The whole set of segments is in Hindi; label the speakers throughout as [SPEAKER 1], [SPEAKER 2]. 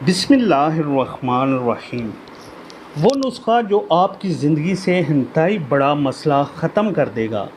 [SPEAKER 1] बिस्मिल्लाहिर्रहमानिर्रहीम। वो नुस्खा जो आपकी ज़िंदगी से इंतहाई बड़ा मसला ख़त्म कर देगा।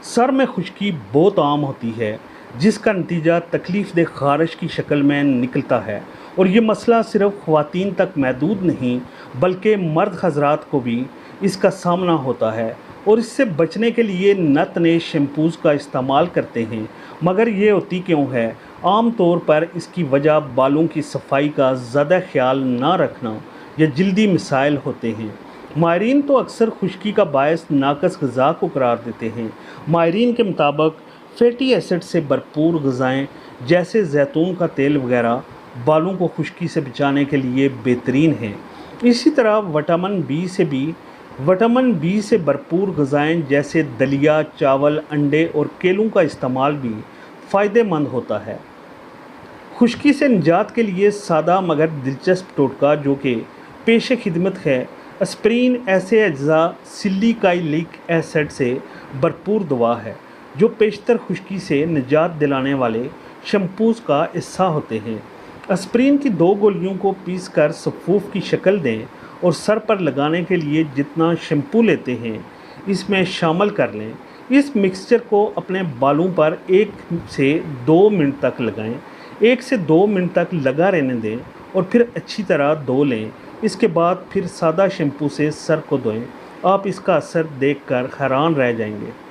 [SPEAKER 1] सर में खुश्की बहुत आम होती है, जिसका नतीजा तकलीफ़देह ख़ारिश की शक्ल में निकलता है। और ये मसला सिर्फ़ ख़वातीन तक महदूद नहीं, बल्कि मर्द हज़रात को भी इसका सामना होता है और इससे बचने के लिए नत नए शैम्पूज़ का इस्तेमाल करते हैं। मगर ये होती क्यों है? आम तौर पर इसकी वजह बालों की सफाई का ज़्यादा ख्याल ना रखना या जल्दी मिसाइल होते हैं। माहिरीन तो अक्सर खुश्की का बायस नाकस ग़िज़ा को करार देते हैं। माहिरीन के मुताबिक फैटी एसिड से भरपूर ग़िज़ाएँ जैसे जैतून का तेल वगैरह बालों को खुश्की से बचाने के लिए बेहतरीन हैं। इसी तरह विटामिन बी से भरपूर ग़िज़ाएँ जैसे दलिया, चावल, अंडे और केलों का इस्तेमाल भी फ़ायदेमंद होता है। खुश्की से निजात के लिए सादा मगर दिलचस्प टोटका जो कि पेश खिदमत है, एस्प्रिन ऐसे अज्जा सिलिकाइलिक एसिड से भरपूर दवा है जो पेशतर खुश्की से निजात दिलाने वाले शैम्पूज़ का हिस्सा होते हैं। एस्प्रिन की 2 गोलियों को पीस कर सफ़ूफ की शक्ल दें और सर पर लगाने के लिए जितना शैम्पू लेते हैं इसमें शामिल कर लें। इस मिक्सचर को अपने बालों पर 1 से 2 मिनट तक लगाएं। 1 से 2 मिनट तक लगा रहने दें और फिर अच्छी तरह धो लें। इसके बाद फिर सादा शैम्पू से सर को धोएं। आप इसका असर देखकर हैरान रह जाएंगे।